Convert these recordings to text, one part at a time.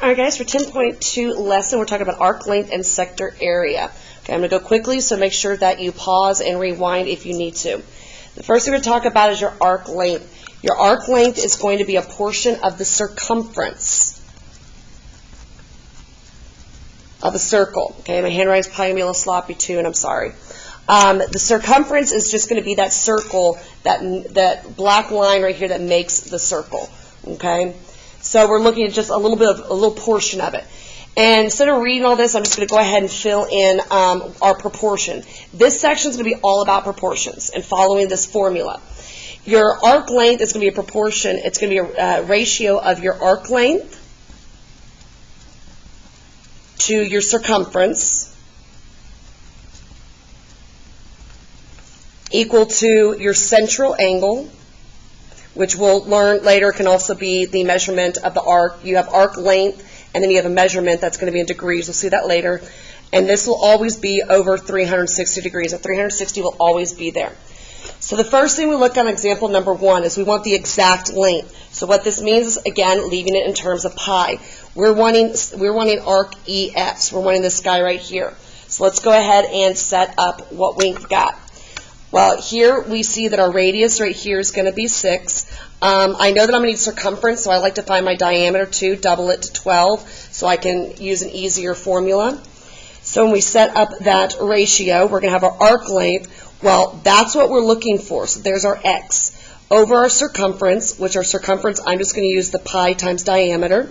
All right, guys, for 10.2 lesson, we're talking about arc length and sector area. Okay, I'm going to go quickly, so make sure that you pause and rewind if you need to. The first thing we're going to talk about is your arc length. Your arc length is going to be a portion of the circumference of a circle. Okay, my handwriting's probably going to be a little sloppy too, and I'm sorry. The circumference is just going to be that circle, that black line right here that makes the circle. Okay, so we're looking at just a little portion of it. And instead of reading all this, I'm just going to go ahead and fill in our proportion. This section is going to be all about proportions and following this formula. Your arc length is going to be a proportion. It's going to be a ratio of your arc length to your circumference equal to your central angle, which we'll learn later can also be the measurement of the arc. You have arc length, and then you have a measurement that's going to be in degrees. We'll see that later. And this will always be over 360 degrees. At 360 will always be there. So the first thing we look at example number 1 is we want the exact length. So what this means is, again, leaving it in terms of pi. We're wanting arc EF. We're wanting this guy right here. So let's go ahead and set up what we've got. Well, here we see that our radius right here is going to be 6. I know that I'm going to need circumference, so I like to find my diameter too, double it to 12, so I can use an easier formula. So when we set up that ratio, we're going to have our arc length. Well, that's what we're looking for. So there's our x. Over our circumference, which our circumference, I'm just going to use the pi times diameter,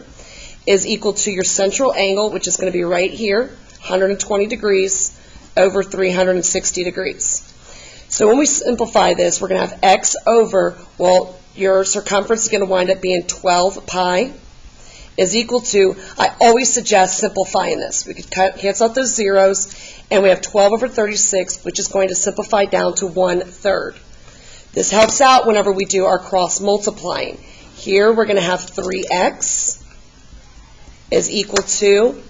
is equal to your central angle, which is going to be right here, 120 degrees over 360 degrees. So when we simplify this, we're going to have x over, well, your circumference is going to wind up being 12 pi is equal to, I always suggest simplifying this. We could cancel out those zeros, and we have 12 over 36, which is going to simplify down to 1/3. This helps out whenever we do our cross multiplying. Here we're going to have 3x is equal to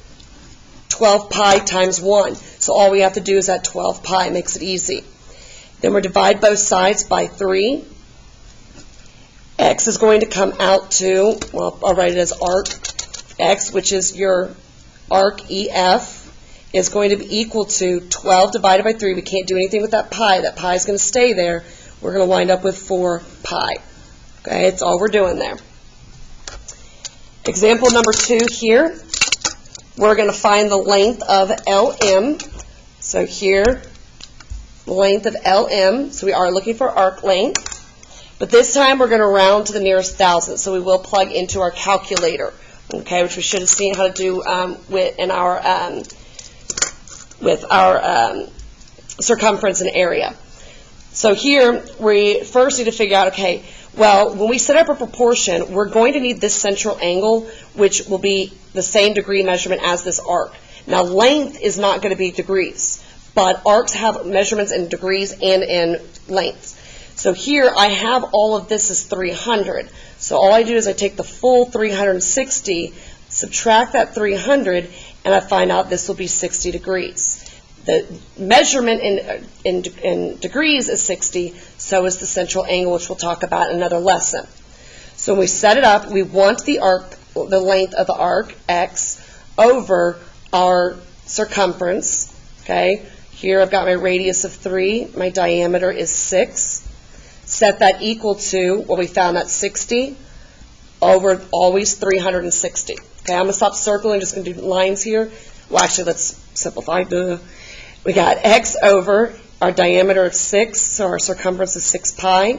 12 pi times 1. So all we have to do is add 12 pi. It makes it easy. Then we'll divide both sides by 3. X is going to come out to, well, I'll write it as arc x, which is your arc EF, is going to be equal to 12 divided by 3. We can't do anything with that pi. That pi is going to stay there. We're going to wind up with 4 pi. Okay, that's all we're doing there. Example number 2 here, we're going to find the length of LM. So here, length of LM, so we are looking for arc length, but this time we're going to round to the nearest thousand, so we will plug into our calculator, okay, which we should have seen how to do with our circumference and area. So here we first need to figure out, okay, well, when we set up a proportion, we're going to need this central angle, which will be the same degree measurement as this arc. Now, length is not going to be degrees, but arcs have measurements in degrees and in lengths. So here I have all of this as 300. So all I do is I take the full 360, subtract that 300, and I find out this will be 60 degrees. The measurement in degrees is 60, so is the central angle, which we'll talk about in another lesson. So when we set it up, we want the length of the arc, x, over our circumference, okay? Here I've got my radius of 3, my diameter is 6. Set that equal to, well, we found that 60 over always 360. Okay, I'm going to stop circling, just going to do lines here. Well, actually, let's simplify. We got x over our diameter of 6, so our circumference is 6 pi,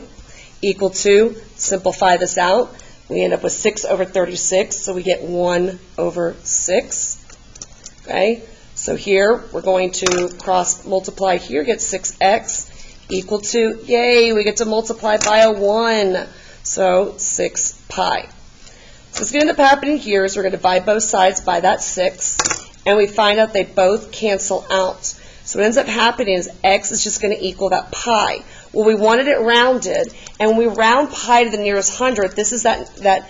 equal to, simplify this out, we end up with 6 over 36, so we get 1 over 6. Okay, so here we're going to cross multiply here, get 6x equal to, yay, we get to multiply by a 1, so 6 pi. So what's going to end up happening here is we're going to divide both sides by that 6, and we find out they both cancel out. So what ends up happening is x is just going to equal that pi. Well, we wanted it rounded, and when we round pi to the nearest hundredth, this is that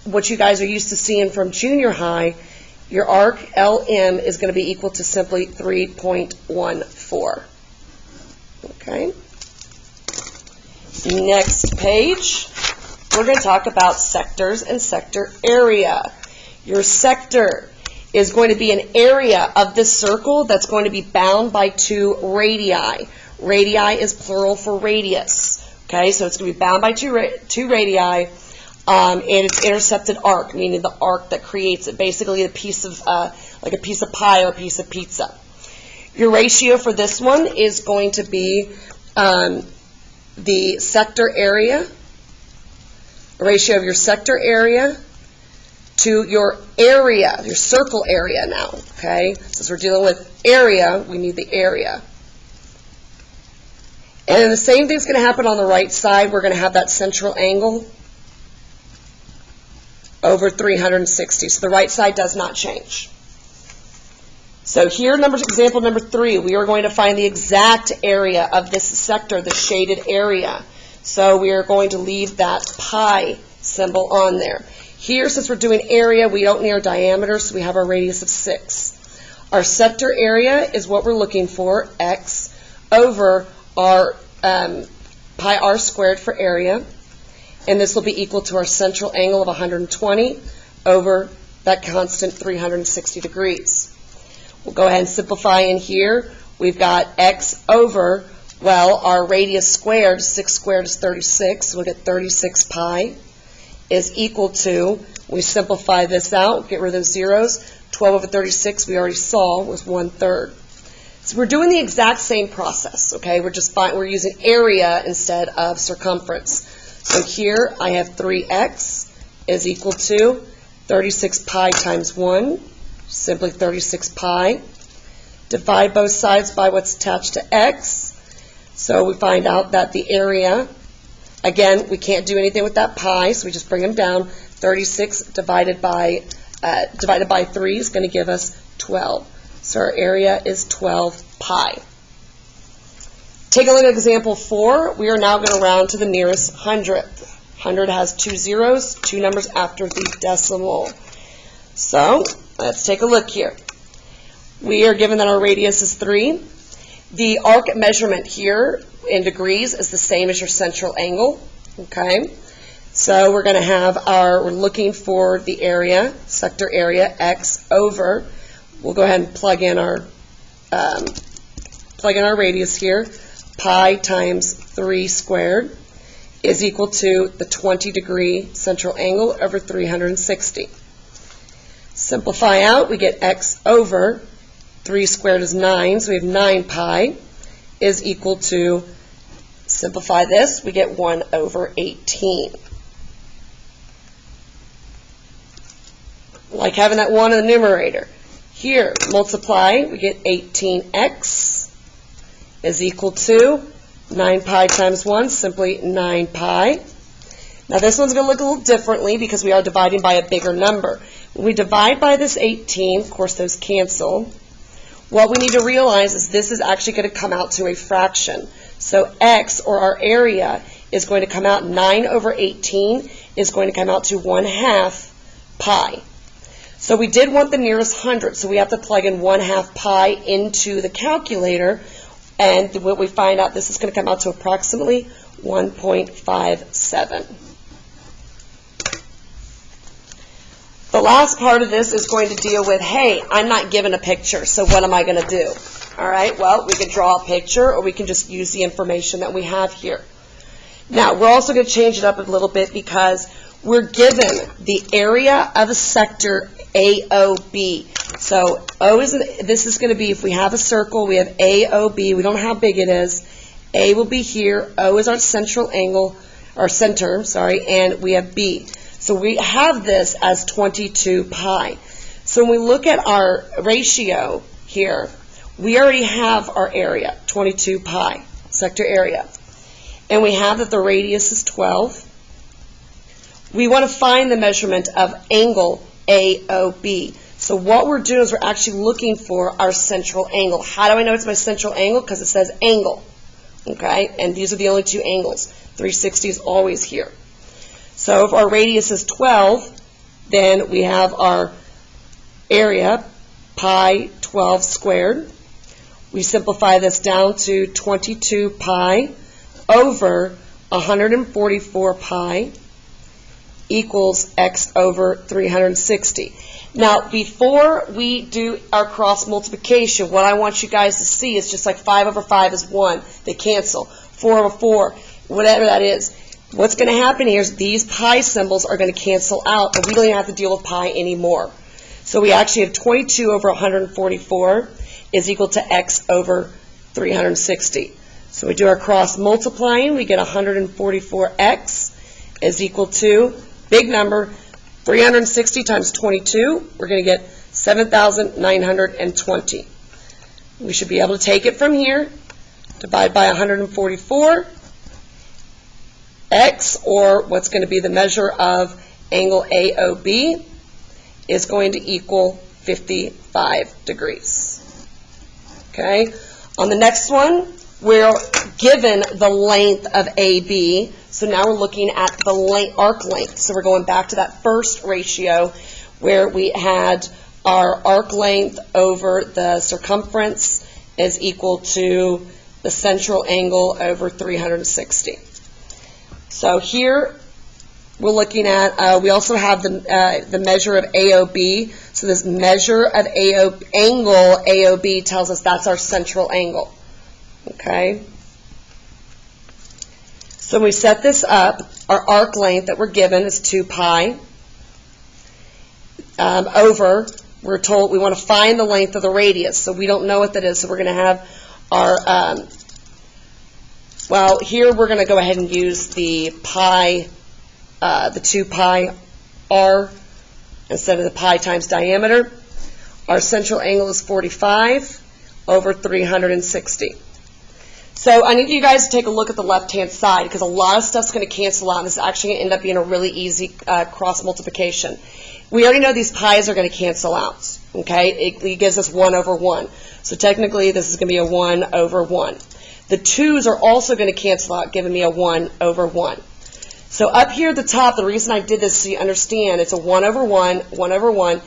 what you guys are used to seeing from junior high. Your arc LM is going to be equal to simply 3.14. Okay. Next page, we're going to talk about sectors and sector area. Your sector is going to be an area of this circle that's going to be bound by 2 radii. Radii is plural for radius. Okay, so it's going to be bound by two radii, and it's intercepted arc, meaning the arc that creates it, basically a piece of, like a piece of pie or a piece of pizza. Your ratio for this one is going to be the sector area, ratio of your sector area to your area, your circle area now, okay? Since we're dealing with area, we need the area. And then the same thing's going to happen on the right side. We're going to have that central angle over 360. So the right side does not change. So here, example number 3, we are going to find the exact area of this sector, the shaded area. So we are going to leave that pi symbol on there. Here, since we're doing area, we don't need our diameter, so we have our radius of 6. Our sector area is what we're looking for, x, over our pi r squared for area. And this will be equal to our central angle of 120 over that constant 360 degrees. We'll go ahead and simplify in here. We've got x over, well, our radius squared, 6 squared is 36, so we'll get 36 pi is equal to, we simplify this out, get rid of those zeros, 12 over 36 we already saw was 1/3. So we're doing the exact same process, okay? We're using area instead of circumference. So here I have 3x is equal to 36 pi times 1, simply 36 pi. Divide both sides by what's attached to x. So we find out that the area, again, we can't do anything with that pi, so we just bring them down. 36 divided by 3 is going to give us 12. So our area is 12 pi. Take a look at example 4. We are now going to round to the nearest hundredth. 100 has 2 zeros, 2 numbers after the decimal. So let's take a look here. We are given that our radius is 3. The arc measurement here in degrees is the same as your central angle. Okay, so we're going to have we're looking for the area, sector area, x over. We'll go ahead and plug in our radius here. Pi times 3 squared is equal to the 20-degree central angle over 360. Simplify out, we get x over 3 squared is 9, so we have 9 pi is equal to, simplify this, we get 1 over 18. Like having that 1 in the numerator. Here, multiply, we get 18x is equal to 9 pi times 1, simply 9 pi. Now this one's going to look a little differently because we are dividing by a bigger number. When we divide by this 18, of course those cancel. What we need to realize is this is actually going to come out to a fraction. So x, or our area, is going to come out 9 over 18 is going to come out to 1/2 pi. So we did want the nearest hundred, so we have to plug in 1/2 pi into the calculator, and what we find out, this is going to come out to approximately 1.57. The last part of this is going to deal with, hey, I'm not given a picture, so what am I going to do? All right, well, we can draw a picture, or we can just use the information that we have here. Now, we're also going to change it up a little bit because we're given the area of a sector AOB. So this is going to be, if we have a circle, we have AOB. We don't know how big it is. A will be here. O is our central angle, our center, sorry, and we have B. So we have this as 22 pi. So when we look at our ratio here, we already have our area, 22 pi, sector area. And we have that the radius is 12. We want to find the measurement of angle AOB. So what we're doing is we're actually looking for our central angle. How do I know it's my central angle? Because it says angle. Okay, and these are the only 2 angles. 360 is always here. So if our radius is 12, then we have our area, pi 12 squared. We simplify this down to 22 pi over 144 pi equals x over 360. Now, before we do our cross multiplication, what I want you guys to see is just like 5 over 5 is 1. They cancel. 4 over 4, whatever that is. What's going to happen here is these pi symbols are going to cancel out, and we don't even have to deal with pi anymore. So we actually have 22 over 144 is equal to x over 360. So we do our cross multiplying, we get 144x is equal to, big number, 360 times 22, we're going to get 7,920. We should be able to take it from here, divide by 144, x, or what's going to be the measure of angle AOB, is going to equal 55 degrees. Okay? On the next one, we're given the length of AB, so now we're looking at the arc length. So we're going back to that first ratio where we had our arc length over the circumference is equal to the central angle over 360. So here we're looking at, we also have the measure of AOB. So this measure of angle AOB tells us that's our central angle. Okay? So when we set this up, our arc length that we're given is 2 pi over, we're told we want to find the length of the radius. So we don't know what that is. So we're going to have our, well, here we're going to go ahead and use the pi, the 2 pi r instead of the pi times diameter. Our central angle is 45 over 360. So I need you guys to take a look at the left-hand side because a lot of stuff's going to cancel out, and this is actually going to end up being a really easy cross multiplication. We already know these pi's are going to cancel out. Okay, it gives us 1 over 1. So technically this is going to be a 1 over 1. The 2's are also going to cancel out, giving me a 1 over 1. So up here at the top, the reason I did this so you understand, it's a 1 over 1, 1 over 1.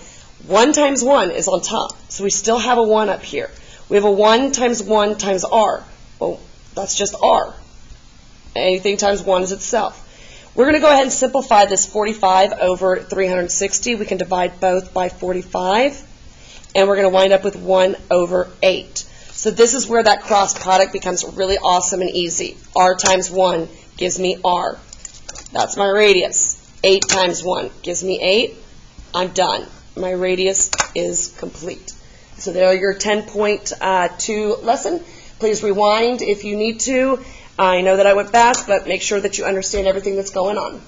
1 times 1 is on top. So we still have a 1 up here. We have a 1 times r. Well, that's just r. Anything times 1 is itself. We're going to go ahead and simplify this 45 over 360. We can divide both by 45. And we're going to wind up with 1 over 8. So this is where that cross product becomes really awesome and easy. R times 1 gives me r. That's my radius. 8 times 1 gives me 8. I'm done. My radius is complete. So there are your 10.2 lesson. Please rewind if you need to. I know that I went fast, but make sure that you understand everything that's going on.